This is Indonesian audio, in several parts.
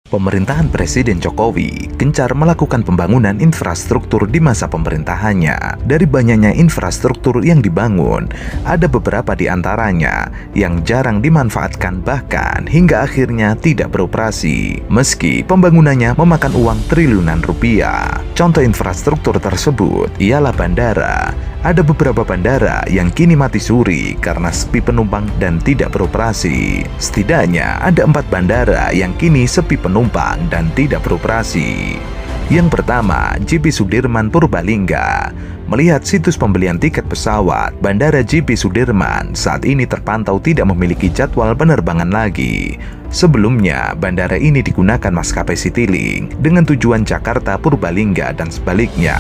Pemerintahan Presiden Jokowi gencar melakukan pembangunan infrastruktur di masa pemerintahannya. Dari banyaknya infrastruktur yang dibangun, ada beberapa di antaranya yang jarang dimanfaatkan bahkan hingga akhirnya tidak beroperasi. Meski pembangunannya memakan uang triliunan rupiah. Contoh infrastruktur tersebut ialah bandara. Ada beberapa bandara yang kini mati suri karena sepi penumpang dan tidak beroperasi. Setidaknya ada 4 bandara yang kini sepi penumpang dan tidak beroperasi. Yang pertama, JP Sudirman Purbalingga. Melihat situs pembelian tiket pesawat, Bandara JP Sudirman saat ini terpantau tidak memiliki jadwal penerbangan lagi. Sebelumnya, bandara ini digunakan maskapai Citylink dengan tujuan Jakarta Purbalingga dan sebaliknya.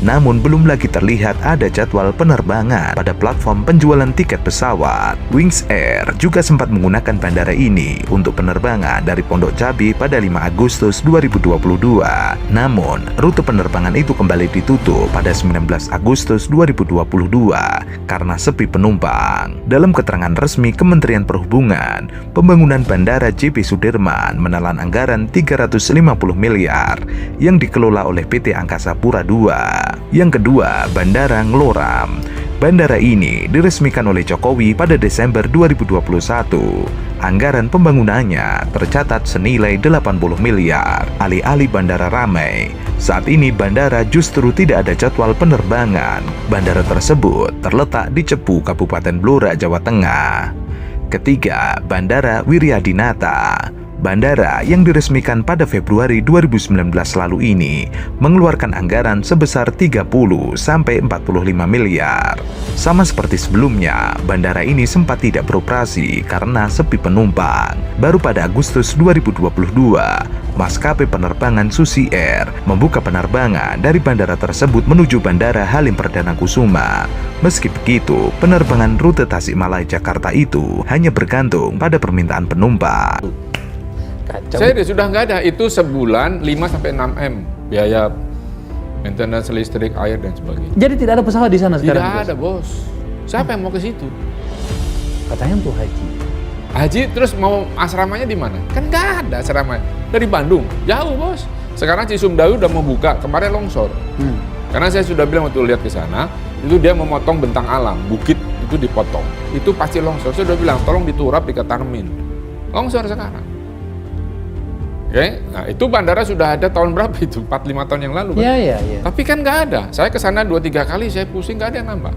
Namun belum lagi terlihat ada jadwal penerbangan pada platform penjualan tiket pesawat. Wings Air juga sempat menggunakan bandara ini untuk penerbangan dari Pondok Cabe pada 5 Agustus 2022. Namun, rute penerbangan itu kembali ditutup pada 19 Agustus 2022 karena sepi penumpang. Dalam keterangan resmi Kementerian Perhubungan, pembangunan Bandara JP Sudirman menelan anggaran 350 miliar yang dikelola oleh PT Angkasa Pura II. Yang kedua, Bandara Ngloram. Bandara ini diresmikan oleh Jokowi pada Desember 2021. Anggaran pembangunannya tercatat senilai 80 miliar. Alih-alih bandara ramai, saat ini bandara justru tidak ada jadwal penerbangan. Bandara tersebut terletak di Cepu, Kabupaten Blora, Jawa Tengah. Ketiga, Bandara Wiryadinata. Bandara yang diresmikan pada Februari 2019 lalu ini mengeluarkan anggaran sebesar 30-45 miliar. Sama seperti sebelumnya, bandara ini sempat tidak beroperasi karena sepi penumpang. Baru pada Agustus 2022, maskapai penerbangan Susi Air membuka penerbangan dari bandara tersebut menuju Bandara Halim Perdana Kusuma. Meski begitu, penerbangan rute Tasikmalaya Jakarta itu hanya bergantung pada permintaan penumpang. Kacau. Saya sudah nggak ada, itu sebulan 5-6 M biaya maintenance listrik, air dan sebagainya. Jadi tidak ada pesawat di sana sekarang? Tidak ada, bos. Siapa yang mau ke situ? Katanya untuk haji. Haji terus mau asramanya di mana? Kan nggak ada asrama. Dari Bandung, jauh, bos. Sekarang Cisumdawu udah mau buka, kemarin longsor. Karena saya sudah bilang waktu lihat ke sana, itu dia memotong bentang alam, bukit itu dipotong. Itu pasti longsor. Saya udah bilang, tolong diturap, diketarmin. Longsor sekarang. Oke, nah itu bandara sudah ada tahun berapa itu? 4-5 tahun yang lalu kan? Iya. Tapi kan nggak ada. Saya ke sana 2-3 kali, saya pusing, nggak ada yang nambah.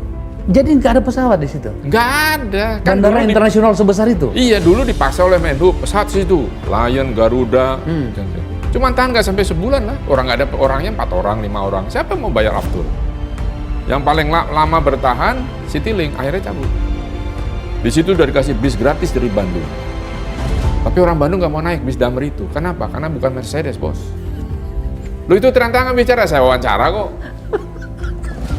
Jadi nggak ada pesawat di situ? Nggak ada. Kan bandara internasional sebesar itu? Iya, dulu dipaksa oleh Menhub, pesawat situ. Lion, Garuda. Cuman tahan nggak sampai sebulan lah. Orang nggak ada, orangnya 4 orang, 5 orang. Siapa mau bayar aftur? Yang paling lama bertahan, Citylink, akhirnya cabut. Di situ udah dikasih bis gratis dari Bandung. Tapi orang Bandung nggak mau naik bis Damri itu. Kenapa? Karena bukan Mercedes, bos. Lo itu terang-terangan bicara, saya wawancara kok.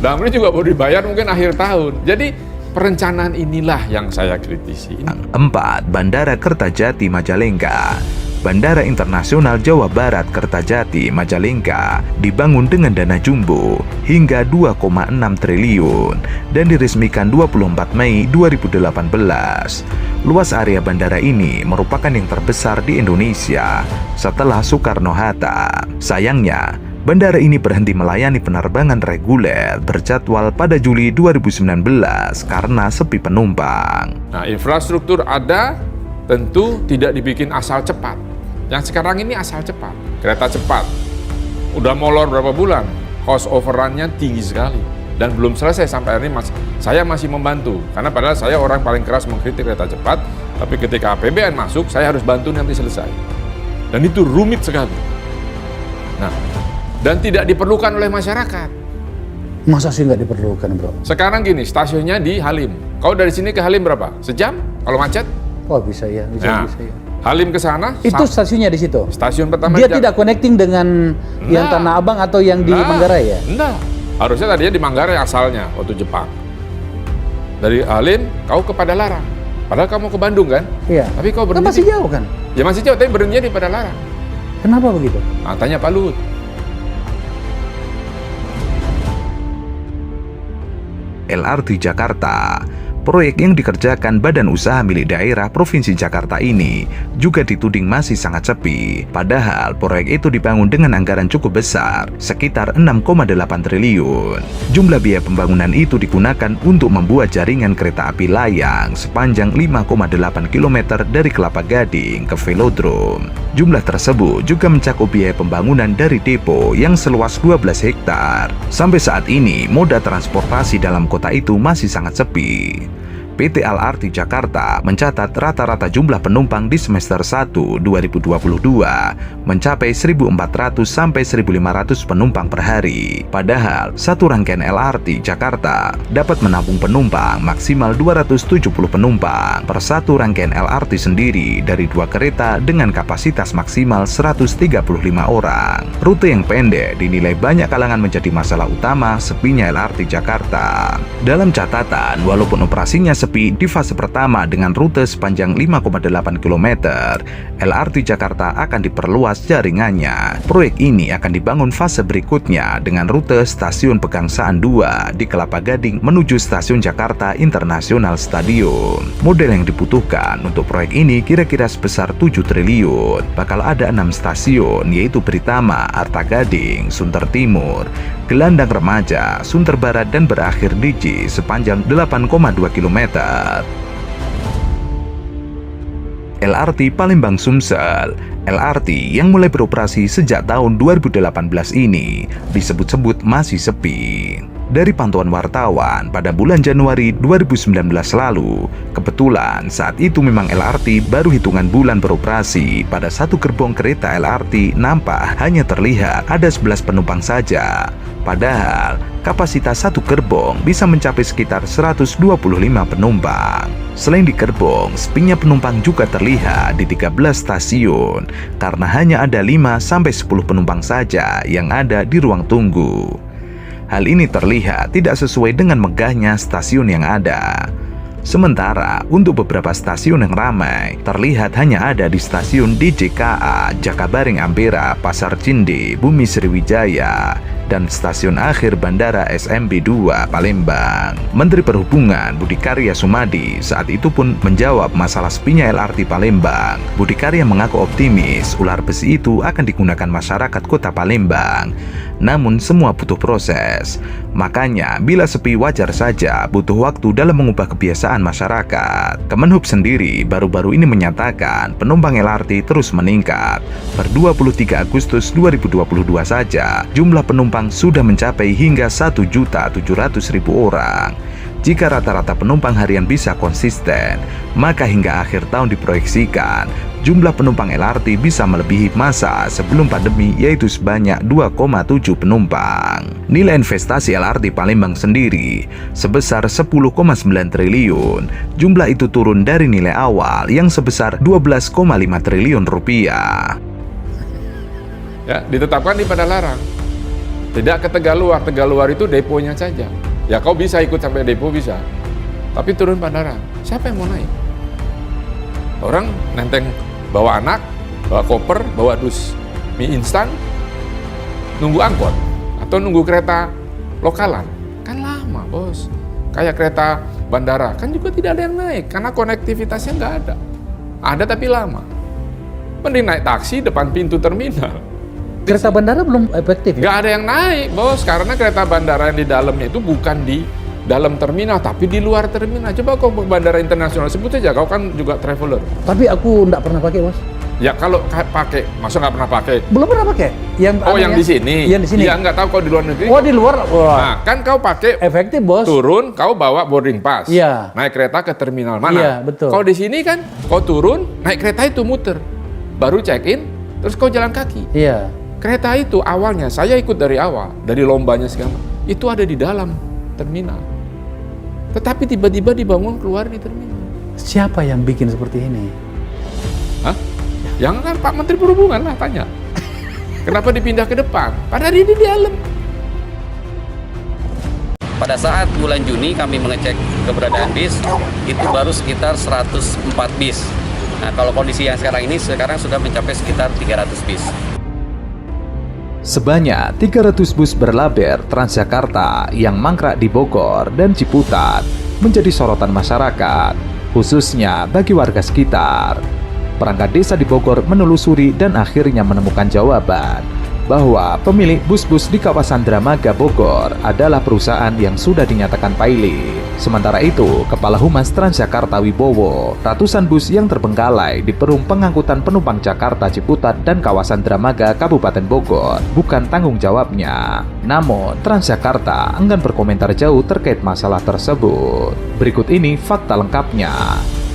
Damri juga mau dibayar mungkin akhir tahun. Jadi perencanaan inilah yang saya kritisi. 4. Bandara Kertajati Majalengka. Bandara Internasional Jawa Barat Kertajati Majalengka dibangun dengan dana jumbo hingga 2,6 triliun dan diresmikan 24 Mei 2018. Luas area bandara ini merupakan yang terbesar di Indonesia setelah Soekarno-Hatta. Sayangnya, bandara ini berhenti melayani penerbangan reguler berjadwal pada Juli 2019 karena sepi penumpang. Nah, infrastruktur ada, tentu tidak dibikin asal cepat. Yang sekarang ini asal cepat, kereta cepat. Udah molor berapa bulan, cost overrun-nya tinggi sekali. Dan belum selesai sampai hari ini, saya masih membantu. Karena padahal saya orang paling keras mengkritik kereta cepat, tapi ketika APBN masuk, saya harus bantu nanti selesai. Dan itu rumit sekali. Nah, dan tidak diperlukan oleh masyarakat. Masa sih nggak diperlukan, bro? Sekarang gini, stasiunnya di Halim. Kau dari sini ke Halim berapa? Sejam? Kalau macet? Oh, bisa ya. Bisa ya. Halim ke sana? Itu stasiunnya di situ? Stasiun pertama. Dia tidak connecting dengan yang Tanah Abang atau yang di Manggarai ya? Enggak. Harusnya tadinya di Manggarai asalnya, waktu Jepang. Dari Halim, kau ke Padalarang. Padahal kamu ke Bandung kan? Iya. Tapi kau berhenti. Kan masih jauh kan? Ya masih jauh, tapi berhentinya di Padalarang. Kenapa begitu? Nah, tanya Pak Luhut. LRT Jakarta. Proyek yang dikerjakan Badan Usaha Milik Daerah Provinsi Jakarta ini juga dituding masih sangat sepi. Padahal proyek itu dibangun dengan anggaran cukup besar, sekitar 6,8 triliun. Jumlah biaya pembangunan itu digunakan untuk membuat jaringan kereta api layang sepanjang 5,8 km dari Kelapa Gading ke Velodrome. Jumlah tersebut juga mencakup biaya pembangunan dari depo yang seluas 12 hektar. Sampai saat ini, moda transportasi dalam kota itu masih sangat sepi. PT LRT Jakarta mencatat rata-rata jumlah penumpang di semester 1 2022 mencapai 1.400 sampai 1.500 penumpang per hari. Padahal, satu rangkaian LRT Jakarta dapat menampung penumpang maksimal 270 penumpang per satu rangkaian LRT sendiri dari 2 kereta dengan kapasitas maksimal 135 orang. Rute yang pendek dinilai banyak kalangan menjadi masalah utama sepinya LRT Jakarta. Dalam catatan, walaupun operasinya sepi di fase pertama dengan rute sepanjang 5,8 km, LRT Jakarta akan diperluas jaringannya. Proyek ini akan dibangun fase berikutnya dengan rute stasiun Pegangsaan 2 di Kelapa Gading menuju stasiun Jakarta International Stadium. Model yang dibutuhkan untuk proyek ini kira-kira sebesar 7 triliun. Bakal ada 6 stasiun, yaitu Britama, Arta Gading, Sunter Timur, Gelandang Remaja, Sunter Barat, dan berakhir di J sepanjang 8,2 km. LRT Palembang Sumsel. LRT yang mulai beroperasi sejak tahun 2018 ini disebut-sebut masih sepi. Dari pantauan wartawan pada bulan Januari 2019 lalu, kebetulan saat itu memang LRT baru hitungan bulan beroperasi. Pada satu gerbong kereta LRT nampak hanya terlihat ada 11 penumpang saja. Padahal kapasitas satu gerbong bisa mencapai sekitar 125 penumpang. Selain di gerbong, sepinya penumpang juga terlihat di 13 stasiun karena hanya ada 5-10 penumpang saja yang ada di ruang tunggu. Hal ini terlihat tidak sesuai dengan megahnya stasiun yang ada. Sementara untuk beberapa stasiun yang ramai terlihat hanya ada di stasiun DJKA, Jakabaring Ampera, Pasar Cinde, Bumi Sriwijaya, dan stasiun akhir Bandara SMB 2 Palembang. Menteri Perhubungan Budi Karya Sumadi saat itu pun menjawab masalah sepinya LRT Palembang. Budi Karya mengaku optimis ular besi itu akan digunakan masyarakat kota Palembang. Namun semua butuh proses. Makanya bila sepi wajar saja, butuh waktu dalam mengubah kebiasaan masyarakat. Kemenhub sendiri baru-baru ini menyatakan penumpang LRT terus meningkat. Per 23 Agustus 2022 saja, jumlah penumpang sudah mencapai hingga 1.700.000 orang. Jika rata-rata penumpang harian bisa konsisten, maka hingga akhir tahun diproyeksikan jumlah penumpang LRT bisa melebihi masa sebelum pandemi, yaitu sebanyak 2,7 penumpang. Nilai investasi LRT Palembang sendiri sebesar 10,9 triliun. Jumlah itu turun dari nilai awal yang sebesar 12,5 triliun rupiah. Ya, ditetapkan di Padalarang. Tidak ke Tegaluar. Tegaluar itu deponya saja. Ya kau bisa ikut sampai depo bisa, tapi turun Padalarang. Siapa yang mau naik? Orang nenteng bawa anak, bawa koper, bawa dus mie instan, nunggu angkot atau nunggu kereta lokalan. Kan lama bos. Kayak kereta bandara kan juga tidak ada yang naik karena konektivitasnya nggak ada. Ada tapi lama. Mending naik taksi depan pintu terminal. Kereta bandara belum efektif ya? Nggak ada yang naik, bos, karena kereta bandara yang di dalamnya itu bukan di dalam terminal, tapi di luar terminal. Coba kau ke bandara internasional, sebut saja, kau kan juga traveler. Tapi aku nggak pernah pakai, Mas. Ya kalau pakai, masa nggak pernah pakai? Belum pernah pakai. Yang di sini? Yang di sini. Ya nggak tahu kau di luar negeri. Oh, di luar. Wah. Nah, kan kau pakai efektif, bos. turun, kau bawa boarding pass. Iya. Naik kereta ke terminal mana? Iya, betul. Kau di sini kan, kau turun, naik kereta itu muter. Baru check-in, terus kau jalan kaki. Iya. Kereta itu awalnya, saya ikut dari awal, dari lombanya segala, itu ada di dalam terminal. Tetapi tiba-tiba dibangun keluar di terminal. Siapa yang bikin seperti ini? Hah? Yang kan Pak Menteri Perhubungan lah tanya. Kenapa dipindah ke depan? Padahal ini di dalam. Pada saat bulan Juni kami mengecek keberadaan bis, itu baru sekitar 104 bis. Nah, kalau kondisi yang sekarang ini, sekarang sudah mencapai sekitar 300 bis. Sebanyak 300 bus berlaber Transjakarta yang mangkrak di Bogor dan Ciputat menjadi sorotan masyarakat, khususnya bagi warga sekitar. Perangkat desa di Bogor menelusuri dan akhirnya menemukan jawaban bahwa pemilik bus-bus di kawasan Dramaga Bogor adalah perusahaan yang sudah dinyatakan pilot. Sementara itu, Kepala Humas Transjakarta Wibowo, ratusan bus yang terbengkalai di perum pengangkutan penumpang Jakarta Ciputat dan kawasan Dramaga Kabupaten Bogor bukan tanggung jawabnya. Namun, Transjakarta enggan berkomentar jauh terkait masalah tersebut. Berikut ini fakta lengkapnya.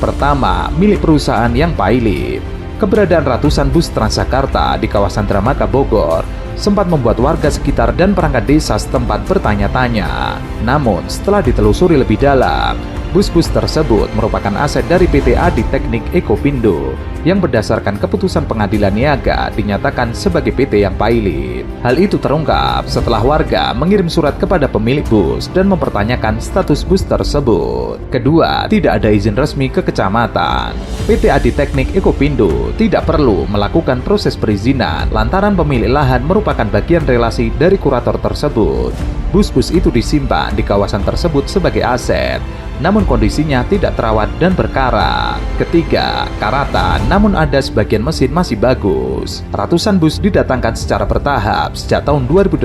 Pertama, milik perusahaan yang pilot. Keberadaan ratusan bus Transjakarta di kawasan Dramaga Bogor sempat membuat warga sekitar dan perangkat desa setempat bertanya-tanya. Namun, setelah ditelusuri lebih dalam, bus-bus tersebut merupakan aset dari PT Adi Teknik Ekopindo yang berdasarkan keputusan pengadilan niaga dinyatakan sebagai PT yang pilot. Hal itu terungkap setelah warga mengirim surat kepada pemilik bus dan mempertanyakan status bus tersebut. Kedua, tidak ada izin resmi ke kecamatan. PT Adi Teknik Ekopindo tidak perlu melakukan proses perizinan lantaran pemilik lahan merupakan bagian relasi dari kurator tersebut. Bus-bus itu disimpan di kawasan tersebut sebagai aset, namun kondisinya tidak terawat dan berkarat. Ketiga, karatan, namun ada sebagian mesin masih bagus. Ratusan bus didatangkan secara bertahap sejak tahun 2018.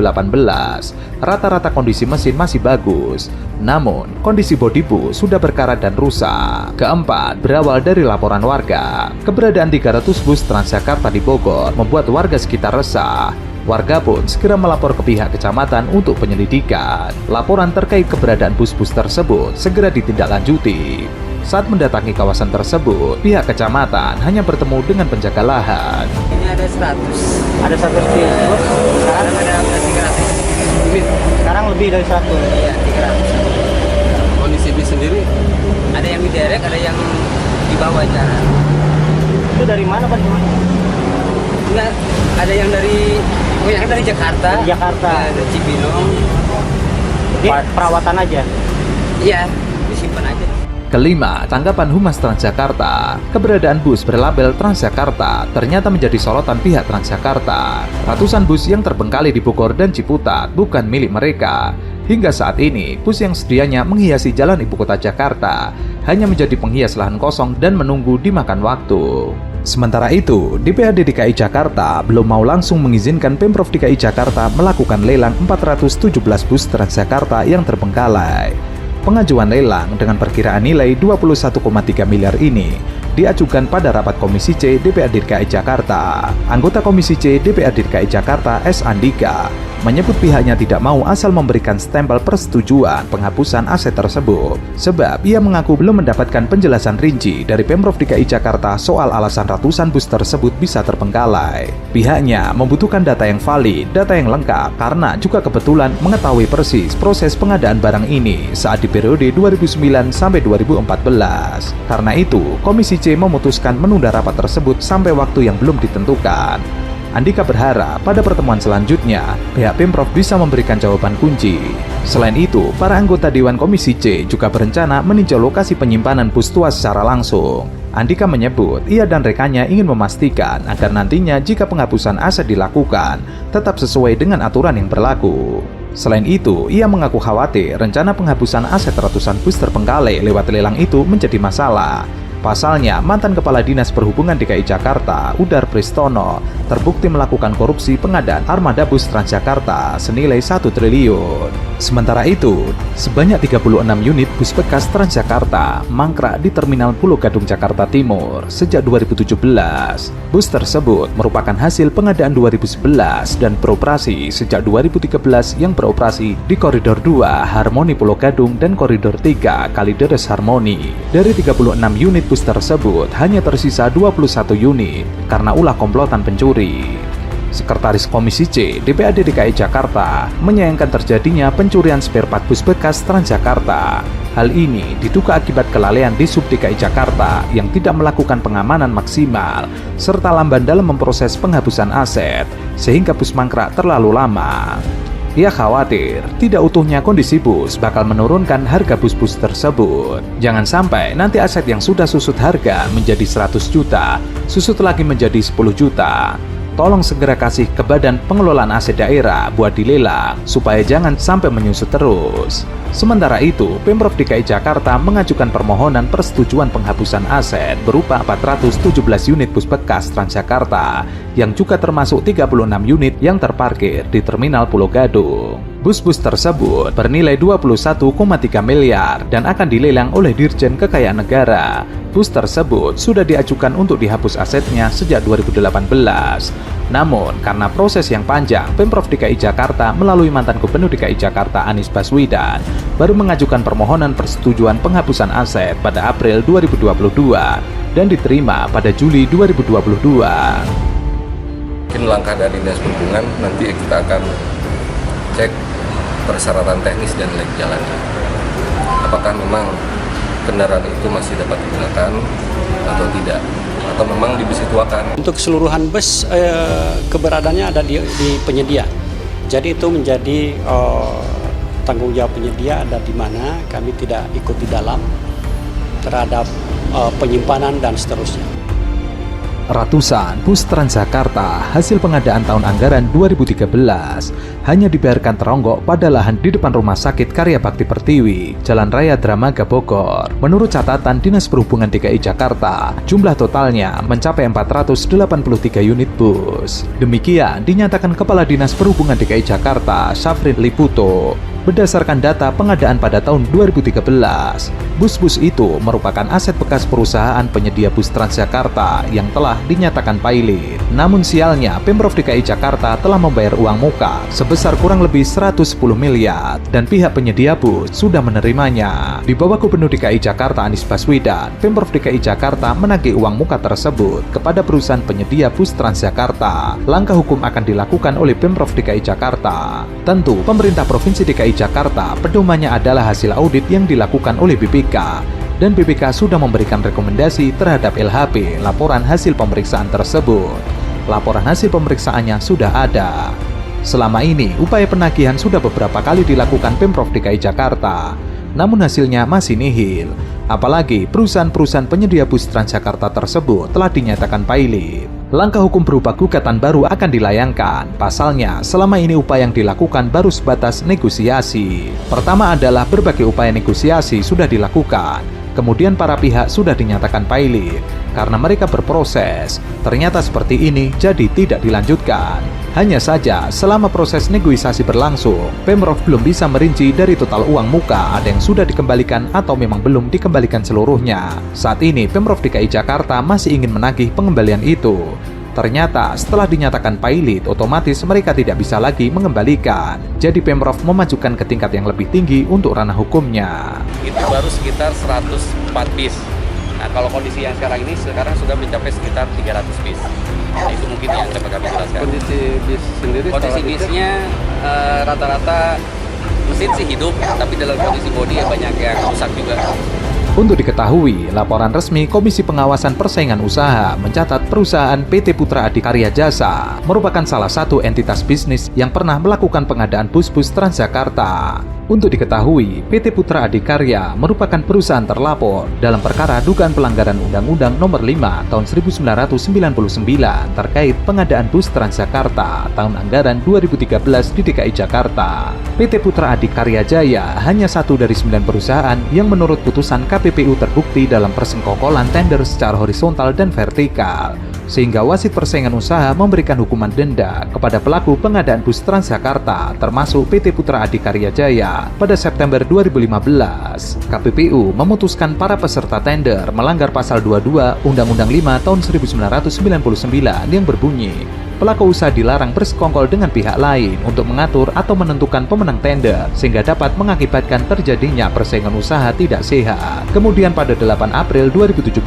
Rata-rata kondisi mesin masih bagus, namun kondisi bodi bus sudah berkarat dan rusak. Keempat, berawal dari laporan warga. Keberadaan 300 bus Transjakarta di Bogor membuat warga sekitar resah. Warga pun segera melapor ke pihak kecamatan untuk penyelidikan. Laporan terkait keberadaan bus-bus tersebut segera ditindaklanjuti. Saat mendatangi kawasan tersebut, pihak kecamatan hanya bertemu dengan penjaga lahan. Ini ada 100. Ada 100 bis. Sekarang ada 300. Sekarang lebih dari 100. Iya, 300. Kondisi bis sendiri Ada yang diderek, ada yang di bawah jalan. Itu dari mana, Pak? Enggak, ada yang dari Jakarta. Dari Jakarta. Ada Cibinong. Jadi perawatan aja. Iya, disimpan aja. Kelima, tanggapan Humas Transjakarta. Keberadaan bus berlabel Transjakarta ternyata menjadi sorotan pihak Transjakarta. Ratusan bus yang terbengkalai di Bogor dan Ciputat bukan milik mereka. Hingga saat ini, bus yang sedianya menghiasi jalan ibu kota Jakarta hanya menjadi penghias lahan kosong dan menunggu dimakan waktu. Sementara itu, DPRD DKI Jakarta belum mau langsung mengizinkan Pemprov DKI Jakarta melakukan lelang 417 bus Transjakarta yang terbengkalai. Pengajuan lelang dengan perkiraan nilai 21,3 miliar ini diajukan pada rapat Komisi C DPRD DKI Jakarta. Anggota Komisi C DPRD DKI Jakarta S. Andika menyebut pihaknya tidak mau asal memberikan stempel persetujuan penghapusan aset tersebut, sebab ia mengaku belum mendapatkan penjelasan rinci dari Pemprov DKI Jakarta soal alasan ratusan bus tersebut bisa terbengkalai. Pihaknya membutuhkan data yang valid, data yang lengkap, karena juga kebetulan mengetahui persis proses pengadaan barang ini saat di periode 2009 sampai 2014. Karena itu, Komisi C memutuskan menunda rapat tersebut sampai waktu yang belum ditentukan. Andika berharap pada pertemuan selanjutnya, pihak Pemprov bisa memberikan jawaban kunci. Selain itu, para anggota Dewan Komisi C juga berencana meninjau lokasi penyimpanan bus tua secara langsung. Andika menyebut ia dan rekannya ingin memastikan agar nantinya jika penghapusan aset dilakukan, tetap sesuai dengan aturan yang berlaku. Selain itu, ia mengaku khawatir rencana penghapusan aset ratusan bus terbengkalai lewat lelang itu menjadi masalah. Pasalnya, mantan Kepala Dinas Perhubungan DKI Jakarta, Udar Pristono, terbukti melakukan korupsi pengadaan armada bus Transjakarta senilai 1 triliun. Sementara itu, sebanyak 36 unit bus bekas Transjakarta mangkrak di Terminal Pulau Gadung, Jakarta Timur sejak 2017. Bus tersebut merupakan hasil pengadaan 2011 dan beroperasi sejak 2013 yang beroperasi di Koridor 2 Harmoni Pulau Gadung dan Koridor 3 Kalideres Harmoni. Dari 36 unit bus tersebut hanya tersisa 21 unit karena ulah komplotan pencuri. Sekretaris Komisi C DPRD DKI Jakarta menyayangkan terjadinya pencurian spare part bus bekas Transjakarta. Hal ini diduga akibat kelalaian Disub DKI Jakarta yang tidak melakukan pengamanan maksimal serta lamban dalam memproses penghapusan aset sehingga bus mangkrak terlalu lama. Ia khawatir tidak utuhnya kondisi bus bakal menurunkan harga bus-bus tersebut. Jangan sampai nanti aset yang sudah susut harga menjadi 100 juta, susut lagi menjadi 10 juta. tolong segera kasih ke Badan Pengelolaan Aset Daerah buat dilelang, supaya jangan sampai menyusut terus. Sementara itu, Pemprov DKI Jakarta mengajukan permohonan persetujuan penghapusan aset berupa 417 unit bus bekas Transjakarta, yang juga termasuk 36 unit yang terparkir di Terminal Pulau Gadung. Bus-bus tersebut bernilai 21,3 miliar dan akan dilelang oleh Dirjen Kekayaan Negara. Bus tersebut sudah diajukan untuk dihapus asetnya sejak 2018. Namun, karena proses yang panjang, Pemprov DKI Jakarta melalui mantan Gubernur DKI Jakarta Anies Baswedan baru mengajukan permohonan persetujuan penghapusan aset pada April 2022 dan diterima pada Juli 2022. Mungkin langkah dari Dinas Perhubungan nanti kita akan cek persyaratan teknis dan layak jalannya. Apakah memang kendaraan itu masih dapat digunakan atau tidak, atau memang dibisituakan. Untuk keseluruhan bus keberadaannya ada di penyedia. Jadi itu menjadi tanggung jawab penyedia ada di mana, kami tidak ikut di dalam terhadap penyimpanan dan seterusnya. Ratusan bus Transjakarta hasil pengadaan tahun anggaran 2013 hanya dibiarkan teronggok pada lahan di depan Rumah Sakit Karya Bakti Pertiwi, Jalan Raya Dramaga Bogor. Menurut catatan Dinas Perhubungan DKI Jakarta, jumlah totalnya mencapai 483 unit bus. Demikian dinyatakan Kepala Dinas Perhubungan DKI Jakarta, Syafrin Liputo. Berdasarkan data pengadaan pada tahun 2013, bus-bus itu merupakan aset bekas perusahaan penyedia bus Transjakarta yang telah dinyatakan pilot. Namun sialnya, Pemprov DKI Jakarta telah membayar uang muka sebesar kurang lebih 110 miliar dan pihak penyedia bus sudah menerimanya. Di bawah Gubernur DKI Jakarta Anies Baswedan, Pemprov DKI Jakarta menagih uang muka tersebut kepada perusahaan penyedia bus Transjakarta. Langkah hukum akan dilakukan oleh Pemprov DKI Jakarta. Tentu, pemerintah Provinsi DKI Jakarta pedomannya adalah hasil audit yang dilakukan oleh BPK, dan BPK sudah memberikan rekomendasi terhadap LHP laporan hasil pemeriksaan tersebut. Laporan hasil pemeriksaannya sudah ada. Selama ini, upaya penagihan sudah beberapa kali dilakukan Pemprov DKI Jakarta, namun hasilnya masih nihil. Apalagi perusahaan-perusahaan penyedia bus Transjakarta tersebut telah dinyatakan pilot. Langkah hukum berupa gugatan baru akan dilayangkan. Pasalnya, selama ini upaya yang dilakukan baru sebatas negosiasi. Pertama adalah berbagai upaya negosiasi sudah dilakukan. Kemudian para pihak sudah dinyatakan pilot. Karena mereka berproses, ternyata seperti ini jadi tidak dilanjutkan. Hanya saja, selama proses negosiasi berlangsung, Pemprov belum bisa merinci dari total uang muka ada yang sudah dikembalikan atau memang belum dikembalikan seluruhnya. Saat ini, Pemprov DKI Jakarta masih ingin menagih pengembalian itu. Ternyata setelah dinyatakan pilot, otomatis mereka tidak bisa lagi mengembalikan. Jadi Pemprov memajukan ke tingkat yang lebih tinggi untuk ranah hukumnya. Itu baru sekitar 104 bis. Nah, kalau kondisi yang sekarang ini sudah mencapai sekitar 300 bis. Nah, itu mungkin yang dapat kami jelaskan. Kondisi bis sendiri? Kondisi bisnya rata-rata mesin sih hidup, tapi dalam kondisi bodi banyak yang rusak juga. Untuk diketahui, laporan resmi Komisi Pengawasan Persaingan Usaha mencatat perusahaan PT Putra Adikarya Jasa merupakan salah satu entitas bisnis yang pernah melakukan pengadaan bus-bus Transjakarta. Untuk diketahui, PT Putra Adikarya merupakan perusahaan terlapor dalam perkara dugaan pelanggaran Undang-Undang Nomor 5 Tahun 1999 terkait pengadaan bus Transjakarta tahun anggaran 2013 di DKI Jakarta. PT Putra Adikarya Jaya hanya satu dari 9 perusahaan yang menurut putusan KPPU terbukti dalam persengkokolan tender secara horizontal dan vertikal, sehingga wasit persaingan usaha memberikan hukuman denda kepada pelaku pengadaan bus Transjakarta termasuk PT Putra Adikarya Jaya pada September 2015. KPPU memutuskan para peserta tender melanggar pasal 22 Undang-Undang 5 Tahun 1999 yang berbunyi pelaku usaha dilarang bersekongkol dengan pihak lain untuk mengatur atau menentukan pemenang tender sehingga dapat mengakibatkan terjadinya persaingan usaha tidak sehat. Kemudian pada 8 April 2017,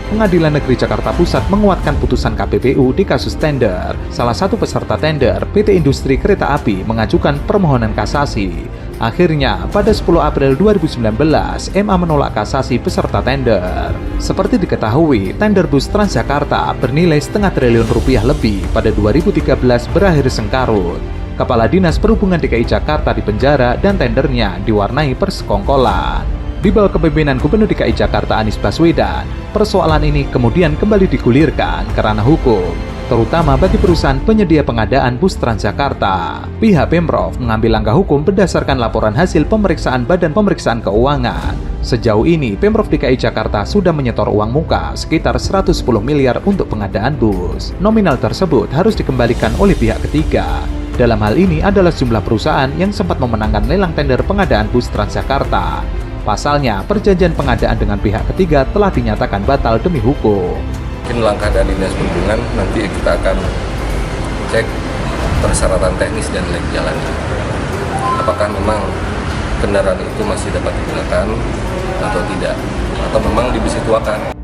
Pengadilan Negeri Jakarta Pusat menguatkan putusan KPPU di kasus tender. Salah satu peserta tender, PT Industri Kereta Api, mengajukan permohonan kasasi. Akhirnya, pada 10 April 2019, MA menolak kasasi peserta tender. Seperti diketahui, tender bus Transjakarta bernilai setengah triliun rupiah lebih pada 2013 berakhir sengkarut. Kepala Dinas Perhubungan DKI Jakarta dipenjara dan tendernya diwarnai persekongkolan. Di bawah kepemimpinan Gubernur DKI Jakarta Anies Baswedan, persoalan ini kemudian kembali digulirkan ke ranah hukum. terutama bagi perusahaan penyedia pengadaan bus Transjakarta. Pihak Pemprov mengambil langkah hukum berdasarkan laporan hasil pemeriksaan Badan Pemeriksaan Keuangan. Sejauh ini, Pemprov DKI Jakarta sudah menyetor uang muka sekitar 110 miliar untuk pengadaan bus. Nominal tersebut harus dikembalikan oleh pihak ketiga. Dalam hal ini adalah sejumlah perusahaan yang sempat memenangkan lelang tender pengadaan bus Transjakarta. Pasalnya, perjanjian pengadaan dengan pihak ketiga telah dinyatakan batal demi hukum. Mungkin langkah dari Dinas Perhubungan nanti kita akan cek persyaratan teknis dan layak jalannya. Apakah memang kendaraan itu masih dapat digunakan atau tidak, atau memang dibisituakan.